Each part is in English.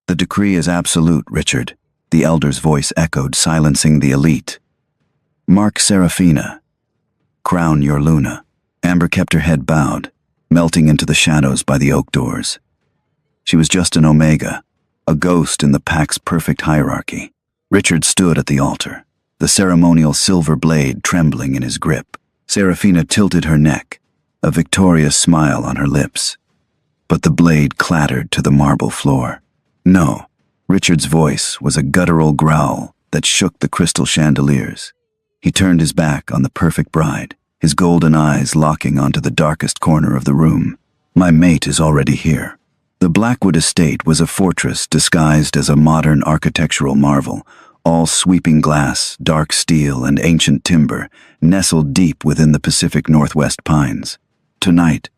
The decree is absolute, Richard, the elder's voice echoed, silencing the elite. Mark Serafina. Crown your Luna. Amber kept her head bowed, melting into the shadows by the oak doors. She was just an Omega, a ghost in the pack's perfect hierarchy. Richard stood at the altar, the ceremonial silver blade trembling in his grip. Serafina tilted her neck, a victorious smile on her lips. But the blade clattered to the marble floor. No, Richard's voice was a guttural growl that shook the crystal chandeliers. He turned his back on the perfect bride, his golden eyes locking onto the darkest corner of the room. My mate is already here. The Blackwood estate was a fortress disguised as a modern architectural marvel, all sweeping glass, dark steel, and ancient timber, nestled deep within the Pacific Northwest pines. Tonight,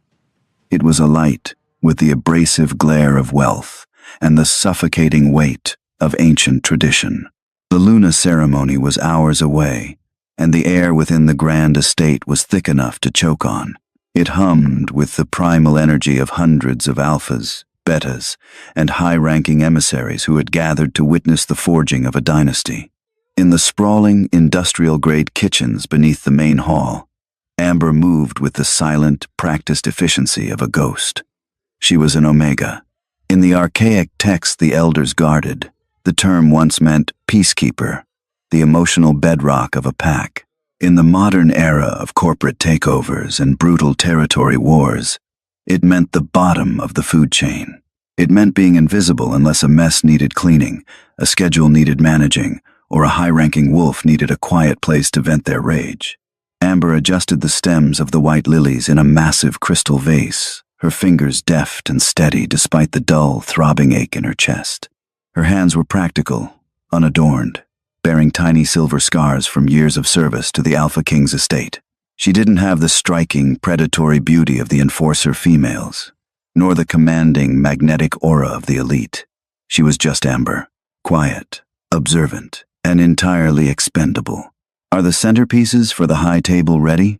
it was alight with the abrasive glare of wealth and the suffocating weight of ancient tradition. The Luna ceremony was hours away, and the air within the grand estate was thick enough to choke on. It hummed with the primal energy of hundreds of alphas, betas, and high-ranking emissaries who had gathered to witness the forging of a dynasty. In the sprawling, industrial-grade kitchens beneath the main hall, Amber moved with the silent, practiced efficiency of a ghost. She was an Omega. In the archaic text the elders guarded, the term once meant peacekeeper, the emotional bedrock of a pack. In the modern era of corporate takeovers and brutal territory wars, it meant the bottom of the food chain. It meant being invisible unless a mess needed cleaning, a schedule needed managing, or a high-ranking wolf needed a quiet place to vent their rage. Amber adjusted the stems of the white lilies in a massive crystal vase, her fingers deft and steady despite the dull, throbbing ache in her chest. Her hands were practical, unadorned, bearing tiny silver scars from years of service to the Alpha King's estate. She didn't have the striking, predatory beauty of the enforcer females, nor the commanding, magnetic aura of the elite. She was just Amber, quiet, observant, and entirely expendable. Are the centerpieces for the high table ready?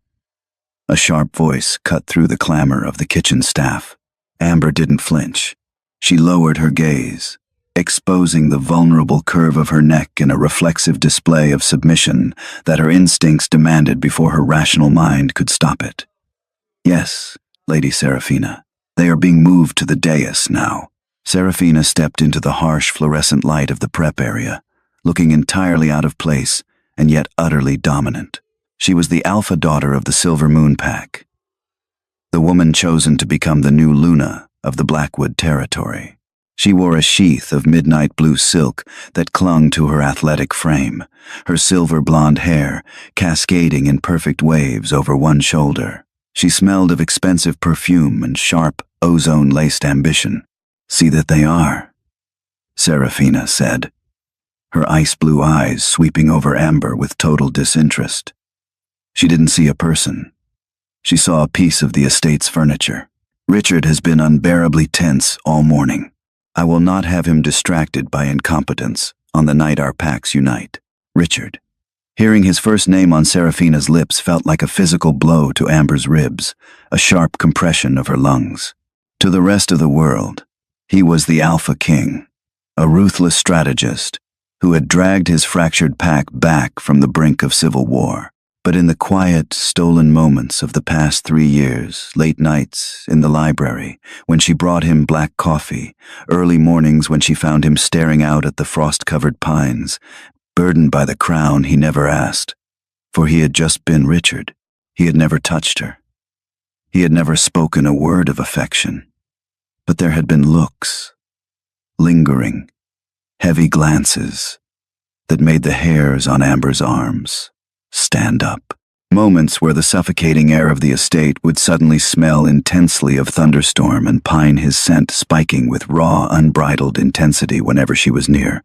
A sharp voice cut through the clamor of the kitchen staff. Amber didn't flinch. She lowered her gaze, exposing the vulnerable curve of her neck in a reflexive display of submission that her instincts demanded before her rational mind could stop it. Yes, Lady Serafina, they are being moved to the dais now. Serafina stepped into the harsh fluorescent light of the prep area, looking entirely out of place and yet utterly dominant. She was the alpha daughter of the Silver Moon Pack, the woman chosen to become the new Luna of the Blackwood territory. She wore a sheath of midnight blue silk that clung to her athletic frame, her silver blonde hair cascading in perfect waves over one shoulder. She smelled of expensive perfume and sharp, ozone-laced ambition. See that they are, Serafina said, her ice-blue eyes sweeping over Amber with total disinterest. She didn't see a person. She saw a piece of the estate's furniture. Richard has been unbearably tense all morning. I will not have him distracted by incompetence on the night our packs unite. Richard. Hearing his first name on Serafina's lips felt like a physical blow to Amber's ribs, a sharp compression of her lungs. To the rest of the world, he was the Alpha King, a ruthless strategist who had dragged his fractured pack back from the brink of civil war. But in the quiet, stolen moments of the past 3 years, late nights in the library, when she brought him black coffee, early mornings when she found him staring out at the frost-covered pines, burdened by the crown he never asked, for he had just been Richard. He had never touched her. He had never spoken a word of affection. But there had been looks, lingering, heavy glances that made the hairs on Amber's arms stand up. Moments where the suffocating air of the estate would suddenly smell intensely of thunderstorm and pine his scent spiking with raw, unbridled intensity whenever she was near.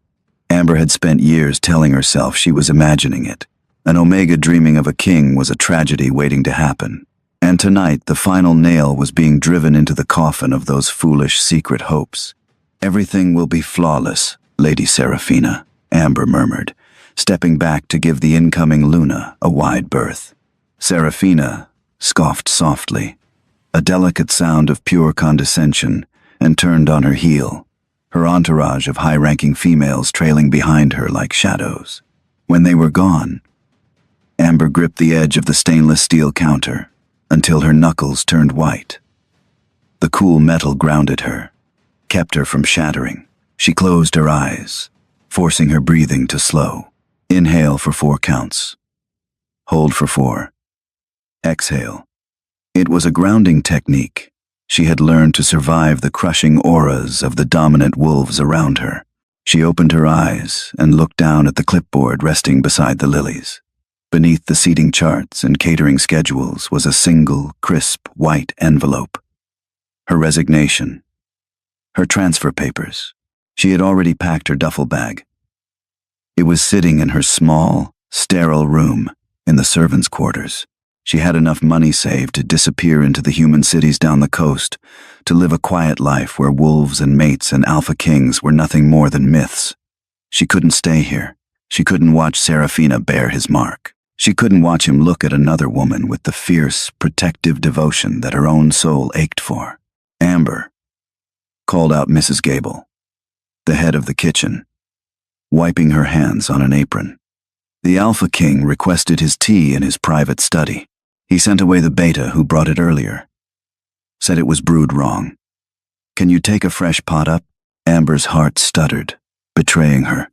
Amber had spent years telling herself she was imagining it. An Omega dreaming of a king was a tragedy waiting to happen. And tonight the final nail was being driven into the coffin of those foolish secret hopes. Everything will be flawless, Lady Serafina, Amber murmured, stepping back to give the incoming Luna a wide berth. Serafina scoffed softly, a delicate sound of pure condescension, and turned on her heel, her entourage of high-ranking females trailing behind her like shadows. When they were gone, Amber gripped the edge of the stainless steel counter until her knuckles turned white. The cool metal grounded her, kept her from shattering. She closed her eyes, forcing her breathing to slow. Inhale for 4 counts. Hold for 4. Exhale. It was a grounding technique. She had learned to survive the crushing auras of the dominant wolves around her. She opened her eyes and looked down at the clipboard resting beside the lilies. Beneath the seating charts and catering schedules was a single, crisp, white envelope. Her resignation. Her transfer papers. She had already packed her duffel bag. It was sitting in her small, sterile room in the servants' quarters. She had enough money saved to disappear into the human cities down the coast, to live a quiet life where wolves and mates and alpha kings were nothing more than myths. She couldn't stay here. She couldn't watch Serafina bear his mark. She couldn't watch him look at another woman with the fierce, protective devotion that her own soul ached for. Amber, called out Mrs. Gable, the head of the kitchen, wiping her hands on an apron. The Alpha King requested his tea in his private study. He sent away the beta who brought it earlier. Said it was brewed wrong. Can you take a fresh pot up? Amber's heart stuttered, betraying her.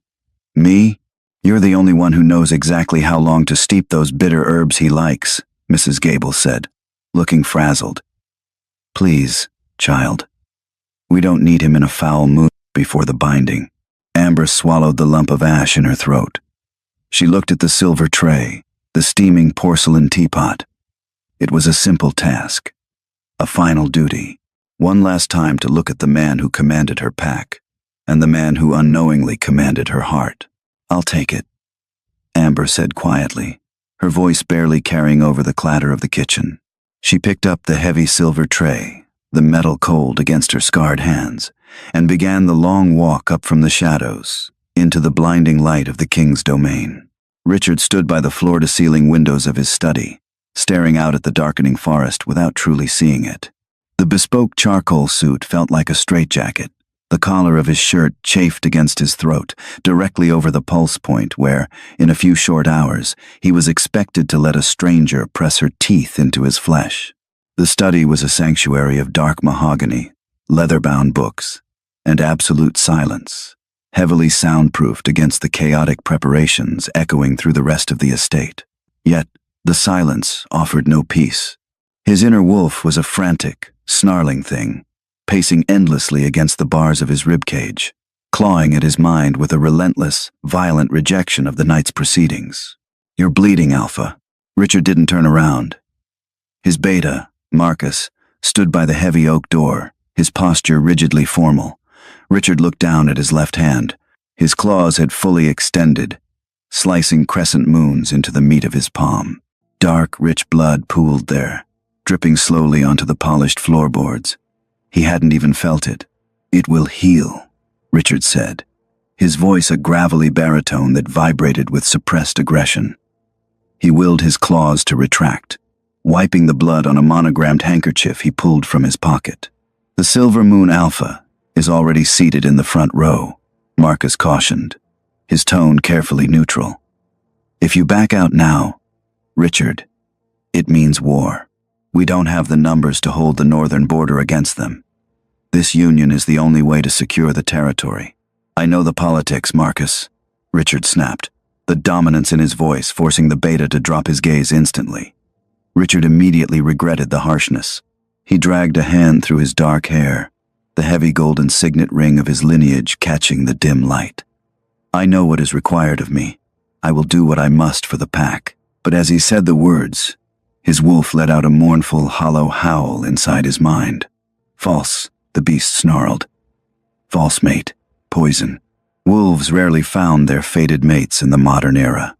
Me? You're the only one who knows exactly how long to steep those bitter herbs he likes, Mrs. Gable said, looking frazzled. Please, child. We don't need him in a foul mood before the binding. Amber swallowed the lump of ash in her throat. She looked at the silver tray, the steaming porcelain teapot. It was a simple task, a final duty, one last time to look at the man who commanded her pack, and the man who unknowingly commanded her heart. I'll take it, Amber said quietly, her voice barely carrying over the clatter of the kitchen. She picked up the heavy silver tray, the metal cold against her scarred hands, and began the long walk up from the shadows into the blinding light of the king's domain. Richard stood by the floor-to-ceiling windows of his study, staring out at the darkening forest without truly seeing it. The bespoke charcoal suit felt like a straitjacket. The collar of his shirt chafed against his throat, directly over the pulse point where, in a few short hours, he was expected to let a stranger press her teeth into his flesh. The study was a sanctuary of dark mahogany, leather-bound books, and absolute silence, heavily soundproofed against the chaotic preparations echoing through the rest of the estate. Yet, the silence offered no peace. His inner wolf was a frantic, snarling thing, pacing endlessly against the bars of his ribcage, clawing at his mind with a relentless, violent rejection of the night's proceedings. You're bleeding, Alpha. Richard didn't turn around. His beta, Marcus, stood by the heavy oak door, his posture rigidly formal. Richard looked down at his left hand. His claws had fully extended, slicing crescent moons into the meat of his palm. Dark, rich blood pooled there, dripping slowly onto the polished floorboards. He hadn't even felt it. It will heal, Richard said, his voice a gravelly baritone that vibrated with suppressed aggression. He willed his claws to retract, wiping the blood on a monogrammed handkerchief he pulled from his pocket. The Silver Moon Alpha is already seated in the front row, Marcus cautioned, his tone carefully neutral. If you back out now, Richard, it means war. We don't have the numbers to hold the northern border against them. This union is the only way to secure the territory. I know the politics, Marcus, Richard snapped, the dominance in his voice forcing the beta to drop his gaze instantly. Richard immediately regretted the harshness. He dragged a hand through his dark hair, the heavy golden signet ring of his lineage catching the dim light. I know what is required of me. I will do what I must for the pack. But as he said the words, his wolf let out a mournful, hollow howl inside his mind. False, the beast snarled. False mate, poison. Wolves rarely found their fated mates in the modern era.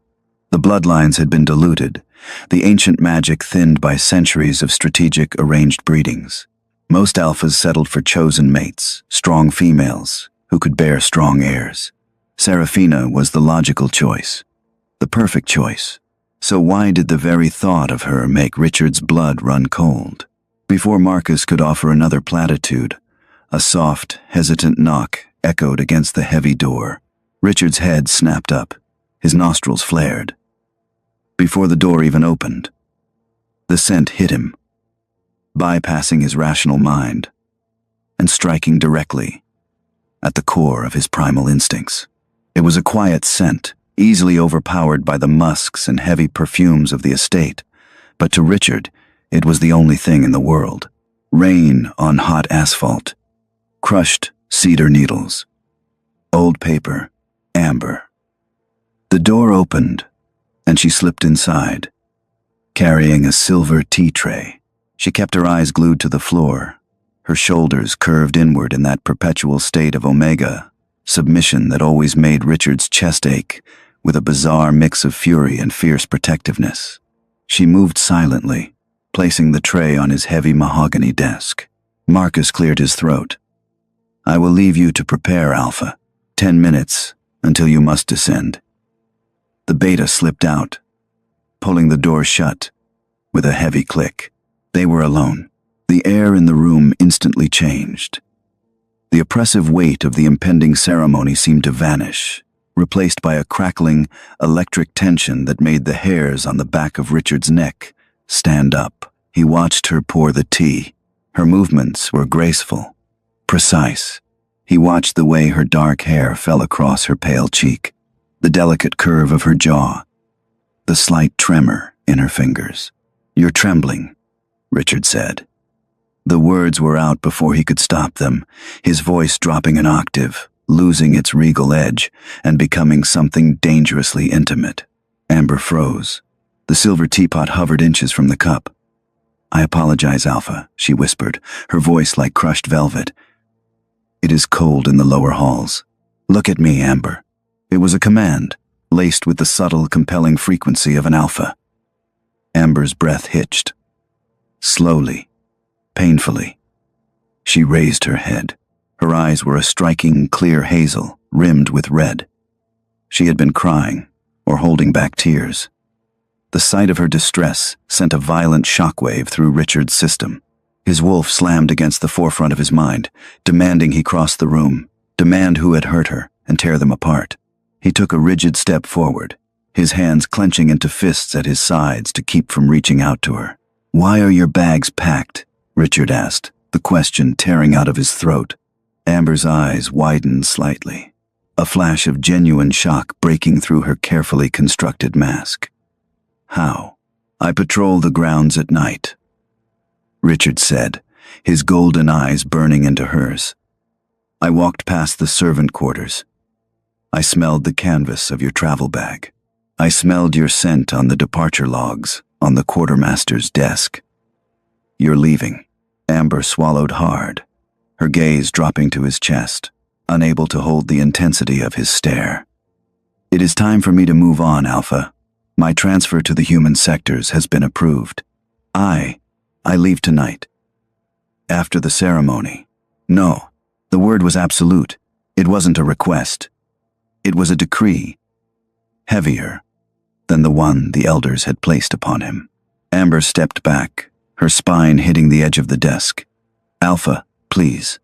The bloodlines had been diluted, the ancient magic thinned by centuries of strategic arranged breedings. Most alphas settled for chosen mates, strong females, who could bear strong heirs. Serafina was the logical choice, the perfect choice. So why did the very thought of her make Richard's blood run cold? Before Marcus could offer another platitude, a soft, hesitant knock echoed against the heavy door. Richard's head snapped up. His nostrils flared. Before the door even opened, the scent hit him, bypassing his rational mind and striking directly at the core of his primal instincts. It was a quiet scent, easily overpowered by the musks and heavy perfumes of the estate, but to Richard, it was the only thing in the world. Rain on hot asphalt, crushed cedar needles, old paper, amber. The door opened, and she slipped inside, carrying a silver tea tray. She kept her eyes glued to the floor, her shoulders curved inward in that perpetual state of omega submission that always made Richard's chest ache with a bizarre mix of fury and fierce protectiveness. She moved silently, placing the tray on his heavy mahogany desk. Marcus cleared his throat. "I will leave you to prepare, Alpha. 10 minutes until you must descend." The beta slipped out, pulling the door shut with a heavy click. They were alone. The air in the room instantly changed. The oppressive weight of the impending ceremony seemed to vanish, replaced by a crackling, electric tension that made the hairs on the back of Richard's neck stand up. He watched her pour the tea. Her movements were graceful, precise. He watched the way her dark hair fell across her pale cheek, the delicate curve of her jaw, the slight tremor in her fingers. "You're trembling," Richard said. The words were out before he could stop them, his voice dropping an octave, losing its regal edge, and becoming something dangerously intimate. Amber froze. The silver teapot hovered inches from the cup. "I apologize, Alpha," she whispered, her voice like crushed velvet. "It is cold in the lower halls. Look at me, Amber." It was a command, laced with the subtle, compelling frequency of an alpha. Amber's breath hitched. Slowly, painfully, she raised her head. Her eyes were a striking, clear hazel, rimmed with red. She had been crying, or holding back tears. The sight of her distress sent a violent shockwave through Richard's system. His wolf slammed against the forefront of his mind, demanding he cross the room, demand who had hurt her, and tear them apart. He took a rigid step forward, his hands clenching into fists at his sides to keep from reaching out to her. "Why are your bags packed?" Richard asked, the question tearing out of his throat. Amber's eyes widened slightly, a flash of genuine shock breaking through her carefully constructed mask. "How?" "I patrol the grounds at night," Richard said, his golden eyes burning into hers. "I walked past the servant quarters. I smelled the canvas of your travel bag. I smelled your scent on the departure logs on the quartermaster's desk. You're leaving." Amber swallowed hard, her gaze dropping to his chest, unable to hold the intensity of his stare. "It is time for me to move on, Alpha. My transfer to the human sectors has been approved. I leave tonight." "After the ceremony." "No." The word was absolute. It wasn't a request. It was a decree, heavier than the one the elders had placed upon him. Amber stepped back, her spine hitting the edge of the desk. "Alpha, please.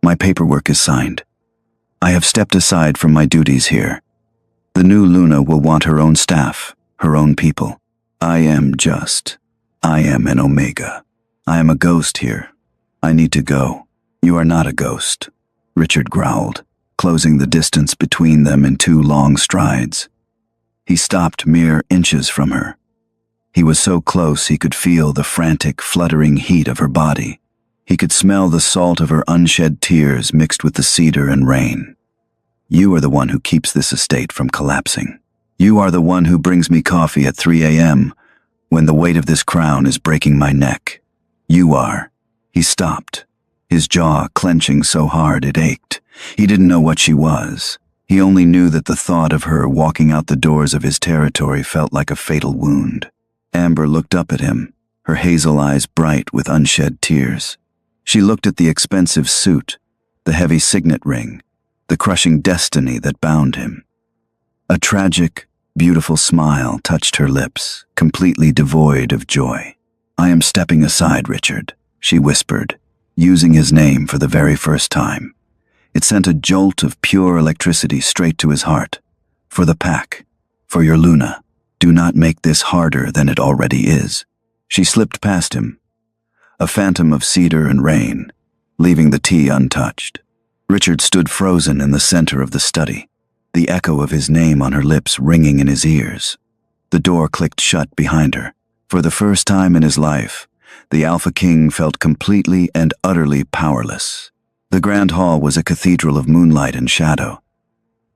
My paperwork is signed. I have stepped aside from my duties here. The new Luna will want her own staff, her own people. I am an Omega. I am a ghost here. I need to go." "You are not a ghost," Richard growled, closing the distance between them in 2 long strides. He stopped mere inches from her. He was so close he could feel the frantic, fluttering heat of her body. He could smell the salt of her unshed tears mixed with the cedar and rain. "You are the one who keeps this estate from collapsing. You are the one who brings me coffee at 3 a.m. when the weight of this crown is breaking my neck. You are." He stopped, his jaw clenching so hard it ached. He didn't know what she was. He only knew that the thought of her walking out the doors of his territory felt like a fatal wound. Amber looked up at him, her hazel eyes bright with unshed tears. She looked at the expensive suit, the heavy signet ring, the crushing destiny that bound him. A tragic, beautiful smile touched her lips, completely devoid of joy. "I am stepping aside, Richard," she whispered, using his name for the very first time. It sent a jolt of pure electricity straight to his heart. For the pack. For your Luna. Do not make this harder than it already is. She slipped past him, a phantom of cedar and rain, leaving the tea untouched. Richard stood frozen in the center of the study, the echo of his name on her lips ringing in his ears. The door clicked shut behind her. For the first time in his life, the Alpha King felt completely and utterly powerless. The grand hall was a cathedral of moonlight and shadow.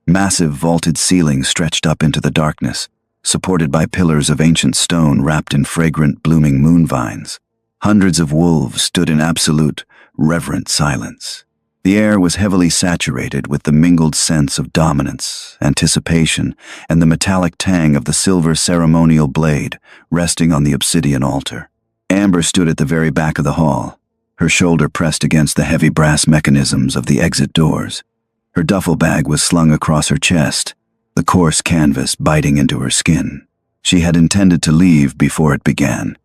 Massive vaulted ceilings stretched up into the darkness, supported by pillars of ancient stone wrapped in fragrant blooming moon vines. Hundreds of wolves stood in absolute, reverent silence. The air was heavily saturated with the mingled sense of dominance, anticipation, and the metallic tang of the silver ceremonial blade resting on the obsidian altar. Amber stood at the very back of the hall, her shoulder pressed against the heavy brass mechanisms of the exit doors. Her duffel bag was slung across her chest, the coarse canvas biting into her skin. She had intended to leave before it began,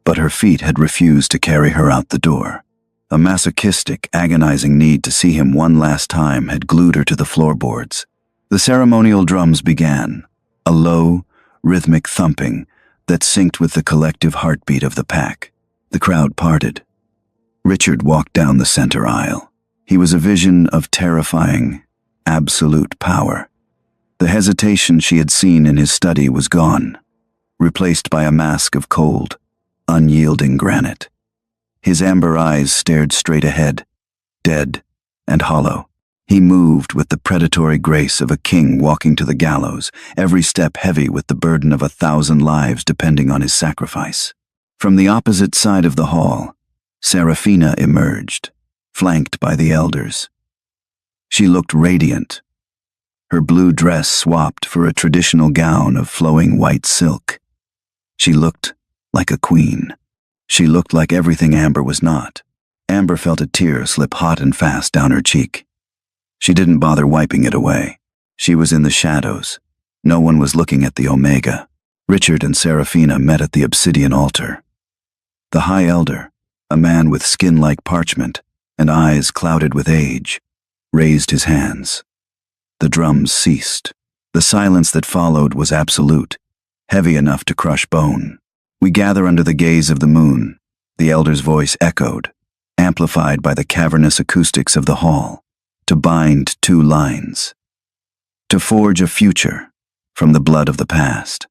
but her feet had refused to carry her out the door. A masochistic, agonizing need to see him one last time had glued her to the floorboards. The ceremonial drums began, a low, rhythmic thumping that synced with the collective heartbeat of the pack. The crowd parted. Richard walked down the center aisle. He was a vision of terrifying, absolute power. The hesitation she had seen in his study was gone, replaced by a mask of cold, unyielding granite. His amber eyes stared straight ahead, dead and hollow. He moved with the predatory grace of a king walking to the gallows, every step heavy with the burden of 1,000 lives depending on his sacrifice. From the opposite side of the hall, Seraphina emerged, flanked by the elders. She looked radiant, her blue dress swapped for a traditional gown of flowing white silk. She looked like a queen. She looked like everything Amber was not. Amber felt a tear slip hot and fast down her cheek. She didn't bother wiping it away. She was in the shadows. No one was looking at the Omega. Richard and Seraphina met at the obsidian altar. The High Elder, a man with skin like parchment and eyes clouded with age, raised his hands. The drums ceased. The silence that followed was absolute, heavy enough to crush bone. We gather under the gaze of the moon, the elder's voice echoed, amplified by the cavernous acoustics of the hall, to bind two lines, to forge a future from the blood of the past.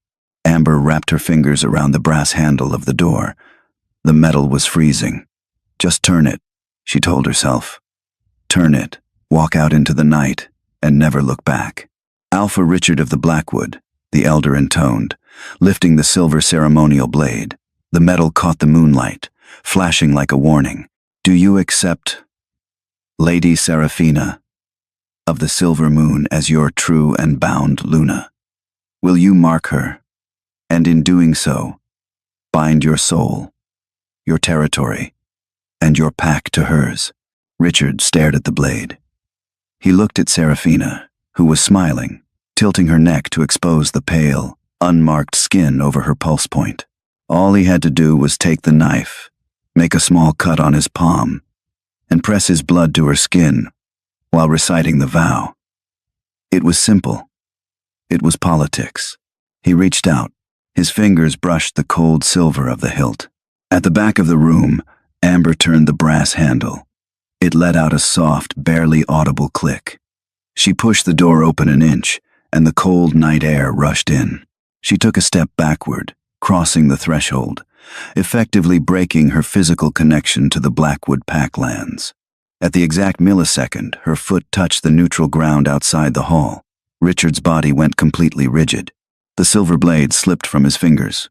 Amber wrapped her fingers around the brass handle of the door. The metal was freezing. Just turn it, she told herself. Turn it, walk out into the night, and never look back. Alpha Richard of the Blackwood, the elder intoned, lifting the silver ceremonial blade. The metal caught the moonlight, flashing like a warning. Do you accept Lady Seraphina of the Silver Moon as your true and bound Luna? Will you mark her, and in doing so, bind your soul, your territory, and your pack to hers? Richard stared at the blade. He looked at Seraphina, who was smiling, tilting her neck to expose the pale, unmarked skin over her pulse point. All he had to do was take the knife, make a small cut on his palm, and press his blood to her skin while reciting the vow. It was simple. It was politics. He reached out. His fingers brushed the cold silver of the hilt. At the back of the room, Amber turned the brass handle. It let out a soft, barely audible click. She pushed the door open an inch, and the cold night air rushed in. She took a step backward, crossing the threshold, effectively breaking her physical connection to the Blackwood packlands. At the exact millisecond, her foot touched the neutral ground outside the hall. Richard's body went completely rigid. The silver blade slipped from his fingers.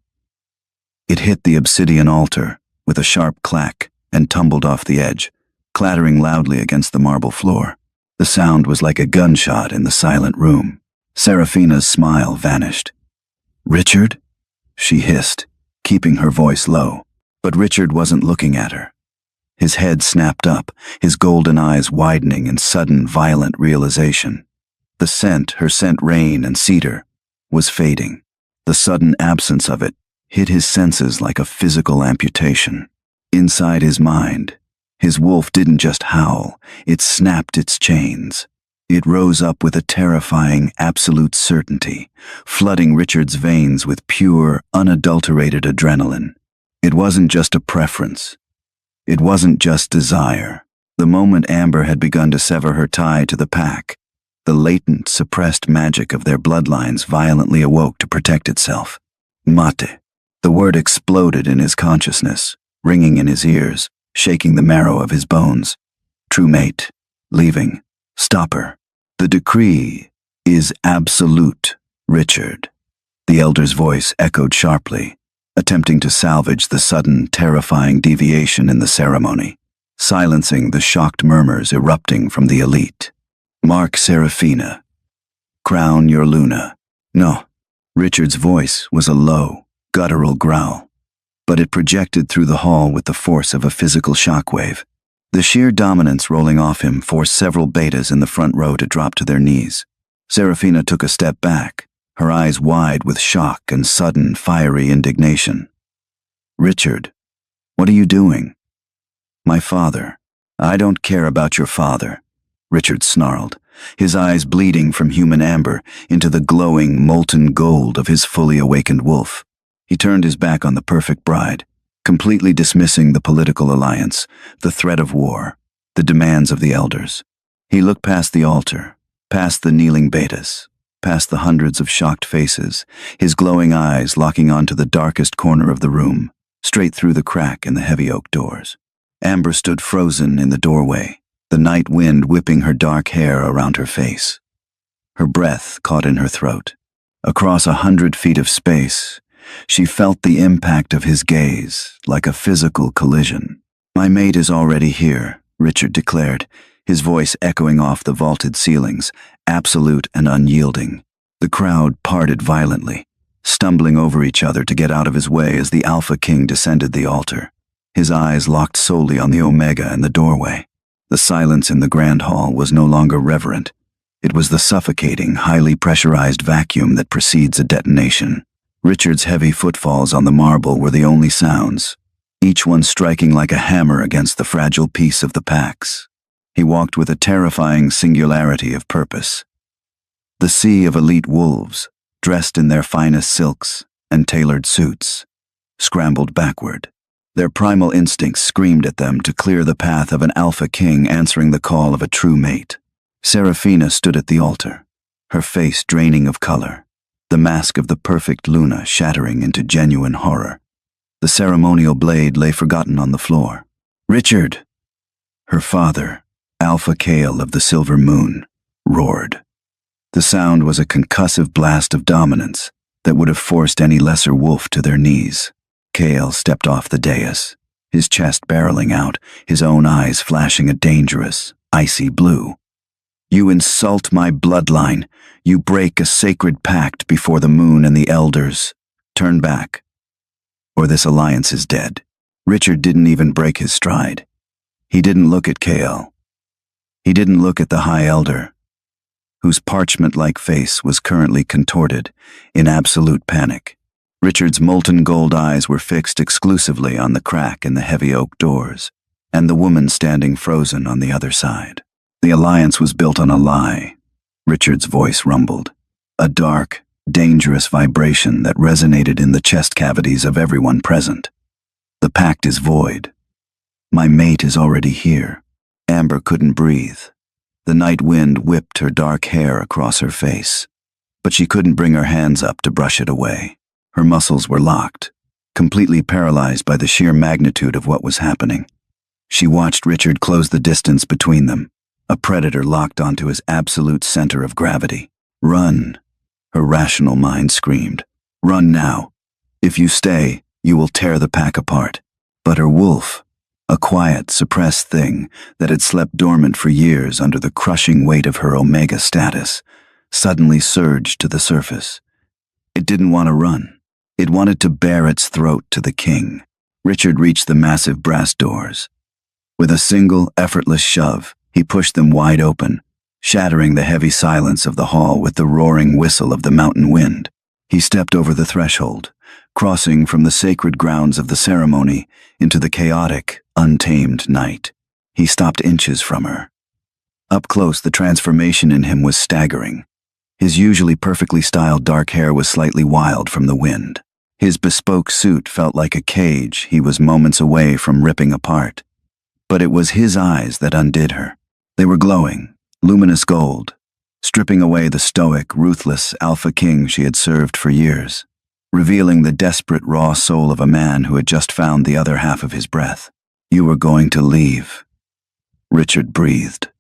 It hit the obsidian altar with a sharp clack and tumbled off the edge, clattering loudly against the marble floor. The sound was like a gunshot in the silent room. Seraphina's smile vanished. "Richard?" she hissed, keeping her voice low. But Richard wasn't looking at her. His head snapped up, his golden eyes widening in sudden, violent realization. The scent, her scent rain and cedar, was fading. The sudden absence of it hit his senses like a physical amputation. Inside his mind, His wolf didn't just howl, it snapped its chains. It rose up with a terrifying, absolute certainty, flooding Richard's veins with pure, unadulterated adrenaline. It wasn't just a preference. It wasn't just desire. The moment Amber had begun to sever her tie to the pack, the latent, suppressed magic of their bloodlines violently awoke to protect itself. Mate. The word exploded in his consciousness, ringing in his ears, shaking the marrow of his bones. True mate. Leaving. Stopper. The decree is absolute, Richard. The elder's voice echoed sharply, attempting to salvage the sudden, terrifying deviation in the ceremony, silencing the shocked murmurs erupting from the elite. Mark Serafina. Crown your Luna. No. Richard's voice was a low, guttural growl, but it projected through the hall with the force of a physical shockwave. The sheer dominance rolling off him forced several betas in the front row to drop to their knees. Serafina took a step back, her eyes wide with shock and sudden, fiery indignation. Richard, what are you doing? My father. I don't care about your father, Richard snarled, his eyes bleeding from human amber into the glowing, molten gold of his fully awakened wolf. He turned his back on the perfect bride, completely dismissing the political alliance, the threat of war, the demands of the elders. He looked past the altar, past the kneeling betas, past the hundreds of shocked faces, his glowing eyes locking onto the darkest corner of the room, straight through the crack in the heavy oak doors. Amber stood frozen in the doorway, the night wind whipping her dark hair around her face. Her breath caught in her throat. Across 100 feet of space, she felt the impact of his gaze, like a physical collision. My mate is already here, Richard declared, his voice echoing off the vaulted ceilings, absolute and unyielding. The crowd parted violently, stumbling over each other to get out of his way as the Alpha King descended the altar, his eyes locked solely on the Omega and the doorway. The silence in the grand hall was no longer reverent. It was the suffocating, highly pressurized vacuum that precedes a detonation. Richard's heavy footfalls on the marble were the only sounds, each one striking like a hammer against the fragile peace of the packs. He walked with a terrifying singularity of purpose. The sea of elite wolves, dressed in their finest silks and tailored suits, scrambled backward. Their primal instincts screamed at them to clear the path of an Alpha King answering the call of a true mate. Serafina stood at the altar, her face draining of color, the mask of the perfect Luna shattering into genuine horror. The ceremonial blade lay forgotten on the floor. Richard! Her father, Alpha Kale of the Silver Moon, roared. The sound was a concussive blast of dominance that would have forced any lesser wolf to their knees. Kale stepped off the dais, his chest barreling out, his own eyes flashing a dangerous, icy blue. You insult my bloodline. You break a sacred pact before the moon and the elders. Turn back, or this alliance is dead. Richard didn't even break his stride. He didn't look at Kale. He didn't look at the High Elder, whose parchment-like face was currently contorted in absolute panic. Richard's molten gold eyes were fixed exclusively on the crack in the heavy oak doors, and the woman standing frozen on the other side. The alliance was built on a lie, Richard's voice rumbled, a dark, dangerous vibration that resonated in the chest cavities of everyone present. The pact is void. My mate is already here. Amber couldn't breathe. The night wind whipped her dark hair across her face, but she couldn't bring her hands up to brush it away. Her muscles were locked, completely paralyzed by the sheer magnitude of what was happening. She watched Richard close the distance between them, a predator locked onto his absolute center of gravity. Run, her rational mind screamed. Run now. If you stay, you will tear the pack apart. But her wolf, a quiet, suppressed thing that had slept dormant for years under the crushing weight of her Omega status, suddenly surged to the surface. It didn't want to run. It wanted to bare its throat to the king. Richard reached the massive brass doors. With a single, effortless shove, he pushed them wide open, shattering the heavy silence of the hall with the roaring whistle of the mountain wind. He stepped over the threshold, crossing from the sacred grounds of the ceremony into the chaotic, untamed night. He stopped inches from her. Up close, the transformation in him was staggering. His usually perfectly styled dark hair was slightly wild from the wind. His bespoke suit felt like a cage he was moments away from ripping apart. But it was his eyes that undid her. They were glowing, luminous gold, stripping away the stoic, ruthless alpha king she had served for years, revealing the desperate, raw soul of a man who had just found the other half of his breath. "You were going to leave," Richard breathed,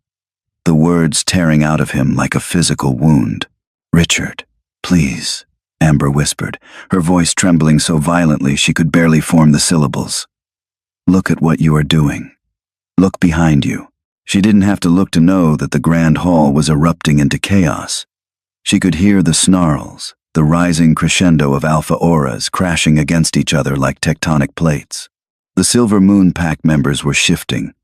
the words tearing out of him like a physical wound. "Richard, please," Amber whispered, her voice trembling so violently she could barely form the syllables. "Look at what you are doing. Look behind you." She didn't have to look to know that the grand hall was erupting into chaos. She could hear the snarls, the rising crescendo of alpha auras crashing against each other like tectonic plates. The Silver Moon Pack members were shifting,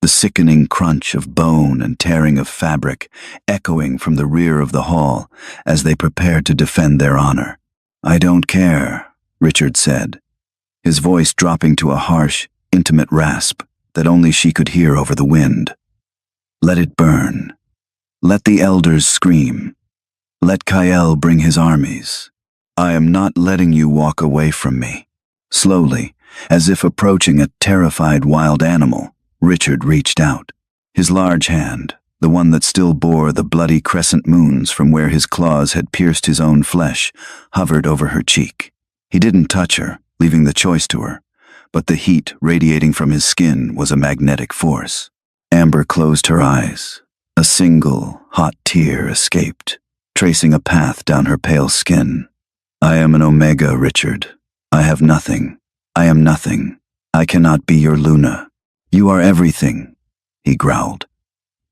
the sickening crunch of bone and tearing of fabric echoing from the rear of the hall as they prepared to defend their honor. "I don't care," Richard said, his voice dropping to a harsh, intimate rasp that only she could hear over the wind. "Let it burn. Let the elders scream. Let Kyle bring his armies. I am not letting you walk away from me." Slowly, as if approaching a terrified wild animal, Richard reached out. His large hand, the one that still bore the bloody crescent moons from where his claws had pierced his own flesh, hovered over her cheek. He didn't touch her, leaving the choice to her, but the heat radiating from his skin was a magnetic force. Amber closed her eyes. A single, hot tear escaped, tracing a path down her pale skin. "I am an Omega, Richard. I have nothing. I am nothing. I cannot be your Luna. You are everything," he growled.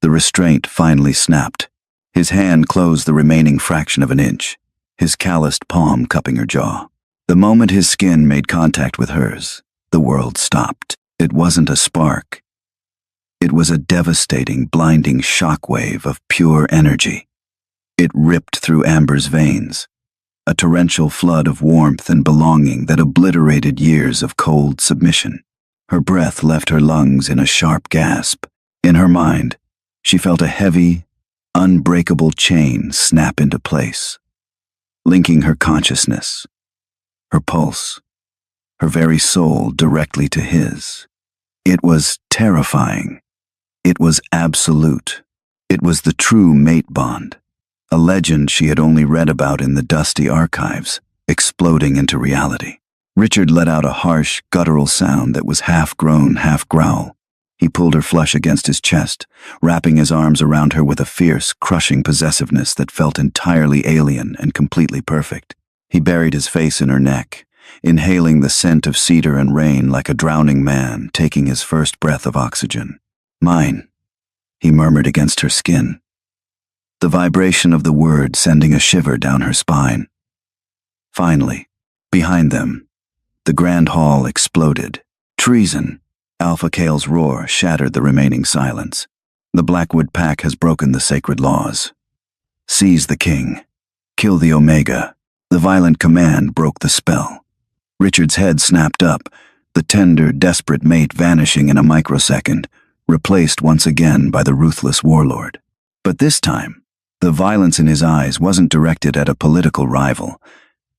The restraint finally snapped. His hand closed the remaining fraction of an inch, his calloused palm cupping her jaw. The moment his skin made contact with hers, the world stopped. It wasn't a spark. It was a devastating, blinding shockwave of pure energy. It ripped through Amber's veins, a torrential flood of warmth and belonging that obliterated years of cold submission. Her breath left her lungs in a sharp gasp. In her mind, she felt a heavy, unbreakable chain snap into place, linking her consciousness, her pulse, her very soul directly to his. It was terrifying. It was absolute. It was the true mate bond, a legend she had only read about in the dusty archives, exploding into reality. Richard let out a harsh, guttural sound that was half groan, half growl. He pulled her flush against his chest, wrapping his arms around her with a fierce, crushing possessiveness that felt entirely alien and completely perfect. He buried his face in her neck, inhaling the scent of cedar and rain like a drowning man taking his first breath of oxygen. "Mine," he murmured against her skin, the vibration of the word sending a shiver down her spine. Finally, behind them, the grand hall exploded. "Treason!" Alpha Kale's roar shattered the remaining silence. "The Blackwood Pack has broken the sacred laws. Seize the king. Kill the Omega." The violent command broke the spell. Richard's head snapped up, the tender, desperate mate vanishing in a microsecond, replaced once again by the ruthless warlord. But this time, the violence in his eyes wasn't directed at a political rival.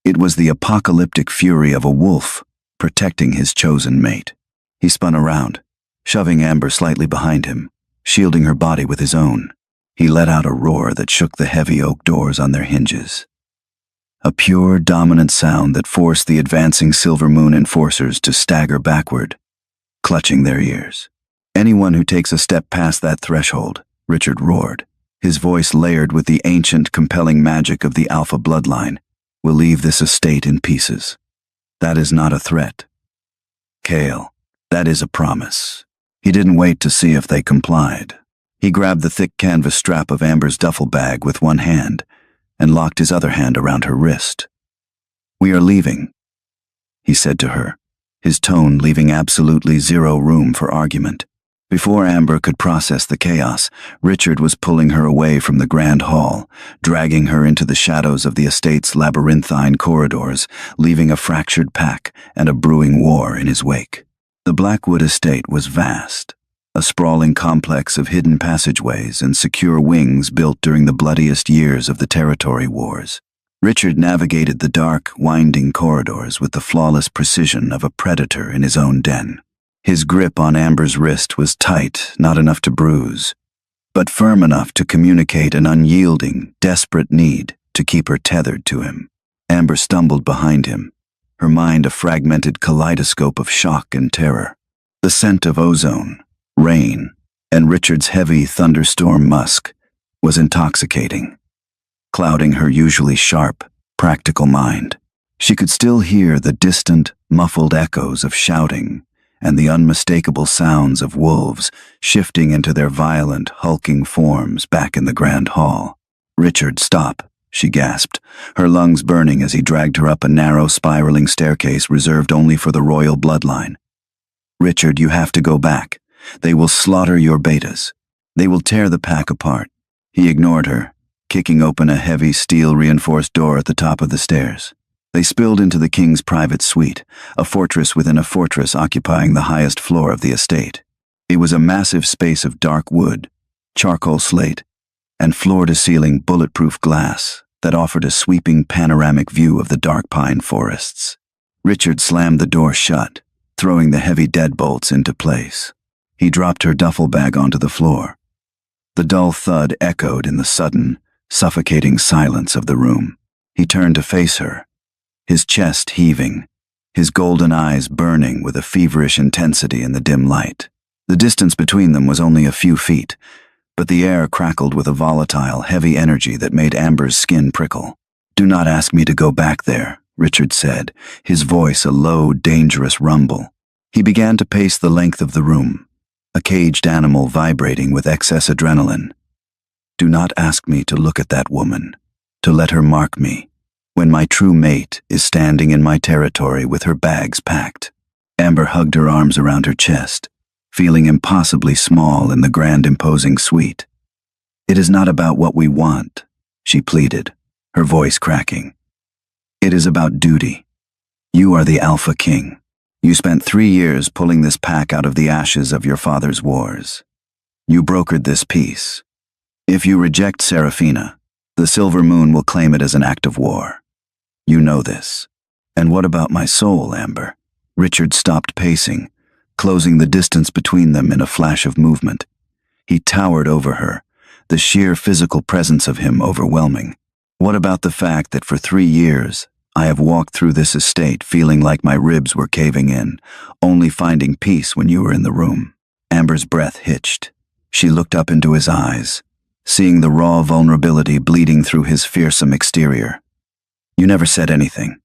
It was the apocalyptic fury of a wolf protecting his chosen mate. He spun around, shoving Amber slightly behind him, shielding her body with his own. He let out a roar that shook the heavy oak doors on their hinges. A pure, dominant sound that forced the advancing Silver Moon enforcers to stagger backward, clutching their ears. "Anyone who takes a step past that threshold," Richard roared, his voice layered with the ancient, compelling magic of the Alpha bloodline, "will leave this estate in pieces. That is not a threat. Kale, that is a promise." He didn't wait to see if they complied. He grabbed the thick canvas strap of Amber's duffel bag with one hand and locked his other hand around her wrist. "We are leaving," he said to her, his tone leaving absolutely zero room for argument. Before Amber could process the chaos, Richard was pulling her away from the grand hall, dragging her into the shadows of the estate's labyrinthine corridors, leaving a fractured pack and a brewing war in his wake. The Blackwood estate was vast, a sprawling complex of hidden passageways and secure wings built during the bloodiest years of the territory wars. Richard navigated the dark, winding corridors with the flawless precision of a predator in his own den. His grip on Amber's wrist was tight, not enough to bruise, but firm enough to communicate an unyielding, desperate need to keep her tethered to him. Amber stumbled behind him, her mind a fragmented kaleidoscope of shock and terror. The scent of ozone, rain, and Richard's heavy thunderstorm musk was intoxicating, clouding her usually sharp, practical mind. She could still hear the distant, muffled echoes of shouting and the unmistakable sounds of wolves shifting into their violent, hulking forms back in the grand hall. "Richard, stop," she gasped, her lungs burning as he dragged her up a narrow, spiraling staircase reserved only for the royal bloodline. "Richard, you have to go back. They will slaughter your betas. They will tear the pack apart." He ignored her, kicking open a heavy, steel-reinforced door at the top of the stairs. They spilled into the king's private suite, a fortress within a fortress occupying the highest floor of the estate. It was a massive space of dark wood, charcoal slate, and floor-to-ceiling bulletproof glass that offered a sweeping panoramic view of the dark pine forests. Richard slammed the door shut, throwing the heavy deadbolts into place. He dropped her duffel bag onto the floor. The dull thud echoed in the sudden, suffocating silence of the room. He turned to face her, his chest heaving, his golden eyes burning with a feverish intensity in the dim light. The distance between them was only a few feet, but the air crackled with a volatile, heavy energy that made Amber's skin prickle. "Do not ask me to go back there," Richard said, his voice a low, dangerous rumble. He began to pace the length of the room, a caged animal vibrating with excess adrenaline. "Do not ask me to look at that woman, to let her mark me, when my true mate is standing in my territory with her bags packed." Amber hugged her arms around her chest, feeling impossibly small in the grand imposing suite. "It is not about what we want," she pleaded, her voice cracking. "It is about duty. You are the Alpha King. You spent 3 years pulling this pack out of the ashes of your father's wars. You brokered this peace. If you reject Serafina, the Silver Moon will claim it as an act of war. You know this. And what about my soul, Amber?" Richard stopped pacing, closing the distance between them in a flash of movement. He towered over her, the sheer physical presence of him overwhelming. "What about the fact that for 3 years, I have walked through this estate feeling like my ribs were caving in, only finding peace when you were in the room?" Amber's breath hitched. She looked up into his eyes, seeing the raw vulnerability bleeding through his fearsome exterior. "You never said anything.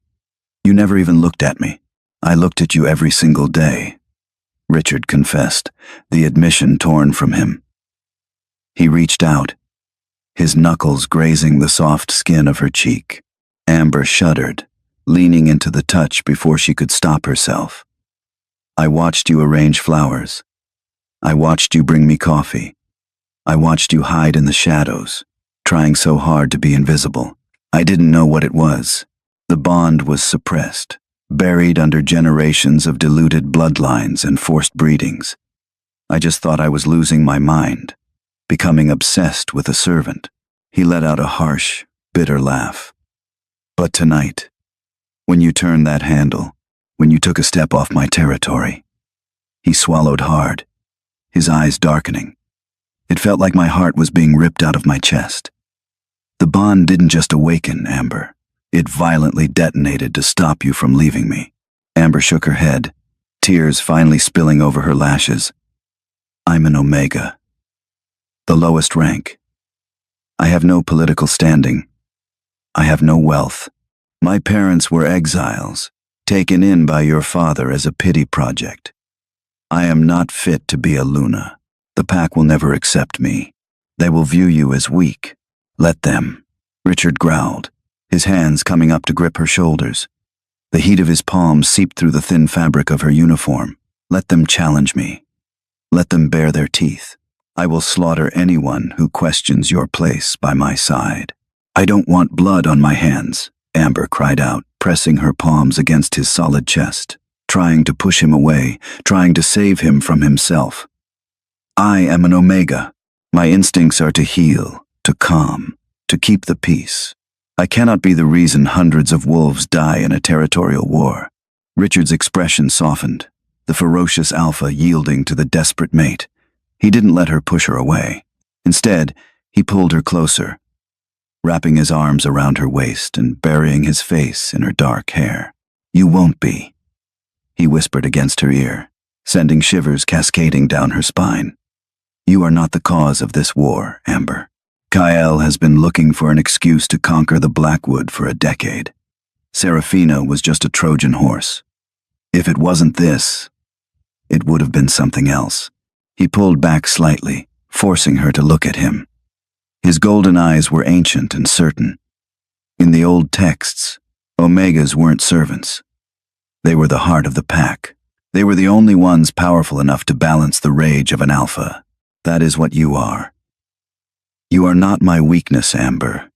You never even looked at me. I looked at you every single day," Richard confessed, the admission torn from him. He reached out, his knuckles grazing the soft skin of her cheek. Amber shuddered, leaning into the touch before she could stop herself. "I watched you arrange flowers. I watched you bring me coffee. I watched you hide in the shadows, trying so hard to be invisible. I didn't know what it was. The bond was suppressed, buried under generations of diluted bloodlines and forced breedings. I just thought I was losing my mind, becoming obsessed with a servant." He let out a harsh, bitter laugh. "But tonight, when you turned that handle, when you took a step off my territory," he swallowed hard, his eyes darkening. "It felt like my heart was being ripped out of my chest. The bond didn't just awaken, Amber. It violently detonated to stop you from leaving me." Amber shook her head, tears finally spilling over her lashes. "I'm an Omega. The lowest rank. I have no political standing. I have no wealth. My parents were exiles, taken in by your father as a pity project. I am not fit to be a Luna. The pack will never accept me. They will view you as weak. Let them." Richard growled, his hands coming up to grip her shoulders. The heat of his palms seeped through the thin fabric of her uniform. "Let them challenge me. Let them bare their teeth. I will slaughter anyone who questions your place by my side." "I don't want blood on my hands," Amber cried out, pressing her palms against his solid chest, trying to push him away, trying to save him from himself. I am an Omega. My instincts are to heal, to calm, to keep the peace. I cannot be the reason hundreds of wolves die in a territorial war. Richard's expression softened, the ferocious alpha yielding to the desperate mate. He didn't let her push her away. Instead, he pulled her closer, wrapping his arms around her waist and burying his face in her dark hair. You won't be, he whispered against her ear, sending shivers cascading down her spine. You are not the cause of this war, Amber. Kyle has been looking for an excuse to conquer the Blackwood for a decade. Serafina was just a Trojan horse. If it wasn't this, it would have been something else. He pulled back slightly, forcing her to look at him. His golden eyes were ancient and certain. In the old texts, Omegas weren't servants. They were the heart of the pack. They were the only ones powerful enough to balance the rage of an alpha. That is what you are. You are not my weakness, Amber.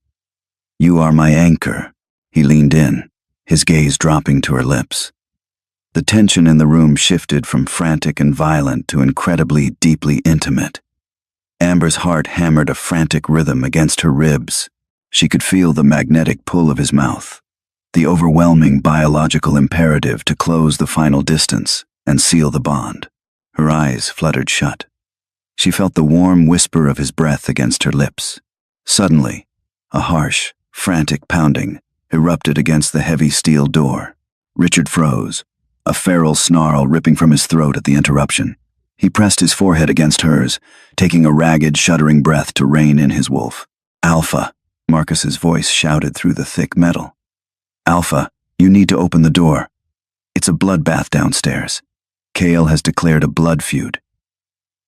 You are my anchor. He leaned in, his gaze dropping to her lips. The tension in the room shifted from frantic and violent to incredibly deeply intimate. Amber's heart hammered a frantic rhythm against her ribs. She could feel the magnetic pull of his mouth, the overwhelming biological imperative to close the final distance and seal the bond. Her eyes fluttered shut. She felt the warm whisper of his breath against her lips. Suddenly, a harsh, frantic pounding erupted against the heavy steel door. Richard froze, a feral snarl ripping from his throat at the interruption. He pressed his forehead against hers, taking a ragged, shuddering breath to rein in his wolf. Alpha, Marcus's voice shouted through the thick metal. Alpha, you need to open the door. It's a bloodbath downstairs. Kale has declared a blood feud.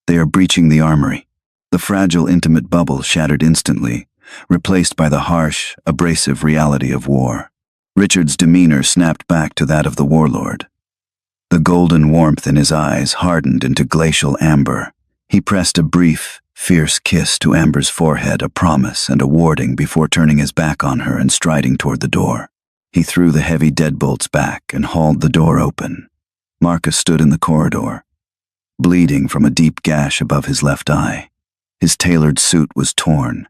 They are breaching the armory. The fragile, intimate bubble shattered instantly, replaced by the harsh, abrasive reality of war. Richard's demeanor snapped back to that of the warlord. The golden warmth in his eyes hardened into glacial amber. He pressed a brief, fierce kiss to Amber's forehead, a promise and a warding before turning his back on her and striding toward the door. He threw the heavy deadbolts back and hauled the door open. Marcus stood in the corridor, bleeding from a deep gash above his left eye. His tailored suit was torn,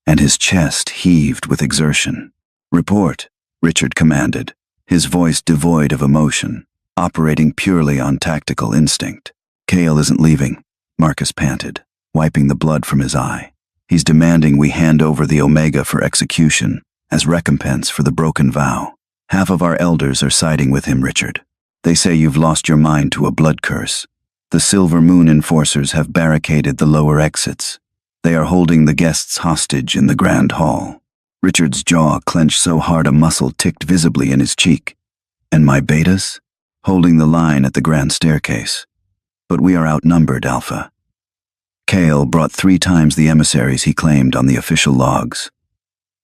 and his chest heaved with exertion. Report, Richard commanded, his voice devoid of emotion, operating purely on tactical instinct. Kale isn't leaving, Marcus panted, wiping the blood from his eye. He's demanding we hand over the Omega for execution, as recompense for the broken vow. Half of our elders are siding with him, Richard. They say you've lost your mind to a blood curse. The Silver Moon enforcers have barricaded the lower exits. They are holding the guests hostage in the Grand Hall. Richard's jaw clenched so hard a muscle ticked visibly in his cheek. And my betas? Holding the line at the grand staircase. But we are outnumbered, Alpha. Kale brought 3 times the emissaries he claimed on the official logs.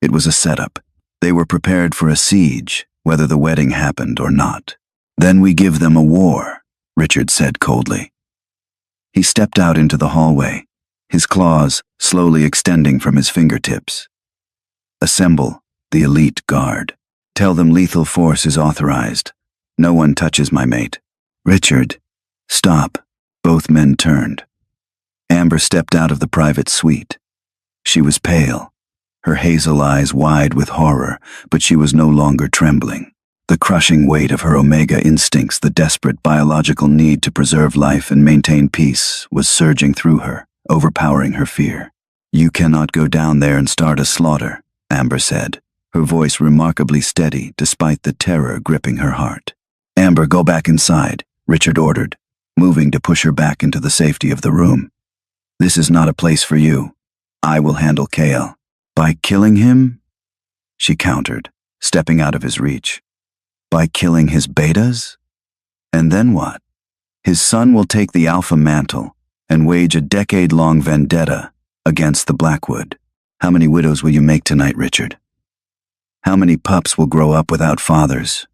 It was a setup. They were prepared for a siege, whether the wedding happened or not. Then we give them a war, Richard said coldly. He stepped out into the hallway, his claws slowly extending from his fingertips. Assemble the elite guard. Tell them lethal force is authorized. No one touches my mate. Richard, stop. Both men turned. Amber stepped out of the private suite. She was pale, her hazel eyes wide with horror, but she was no longer trembling. The crushing weight of her Omega instincts, the desperate biological need to preserve life and maintain peace, was surging through her, overpowering her fear. You cannot go down there and start a slaughter, Amber said, her voice remarkably steady despite the terror gripping her heart. Amber, go back inside, Richard ordered, moving to push her back into the safety of the room. This is not a place for you. I will handle Kale. By killing him? She countered, stepping out of his reach. By killing his betas? And then what? His son will take the Alpha mantle and wage a decade-long vendetta against the Blackwood. How many widows will you make tonight, Richard? How many pups will grow up without fathers?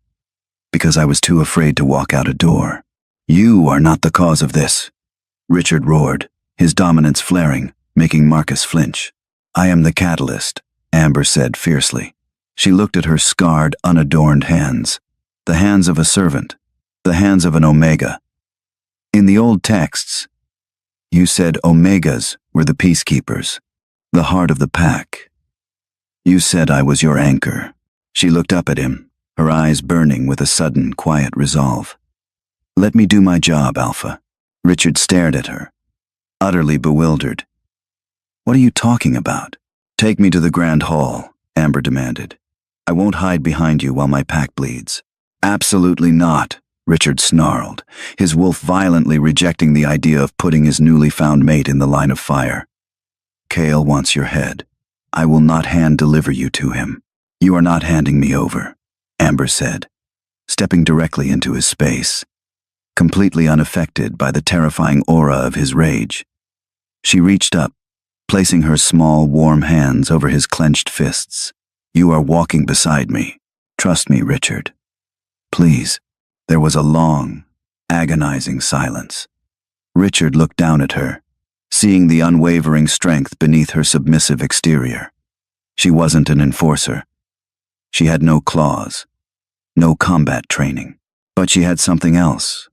Because I was too afraid to walk out a door. You are not the cause of this, Richard roared, his dominance flaring, making Marcus flinch. I am the catalyst, Amber said fiercely. She looked at her scarred, unadorned hands. The hands of a servant, the hands of an Omega. In the old texts, You said Omegas were the peacekeepers, the heart of the pack. You said I was your anchor. She looked up at him, her eyes burning with a sudden, quiet resolve. Let me do my job, Alpha. Richard stared at her, utterly bewildered. What are you talking about? Take me to the Grand Hall, Amber demanded. I won't hide behind you while my pack bleeds. Absolutely not, Richard snarled, his wolf violently rejecting the idea of putting his newly found mate in the line of fire. Kale wants your head. I will not hand-deliver you to him. You are not handing me over, Amber said, stepping directly into his space, completely unaffected by the terrifying aura of his rage. She reached up, placing her small, warm hands over his clenched fists. You are walking beside me. Trust me, Richard. Please. There was a long, agonizing silence. Richard looked down at her, seeing the unwavering strength beneath her submissive exterior. She wasn't an enforcer. She had no claws, no combat training, but she had something else,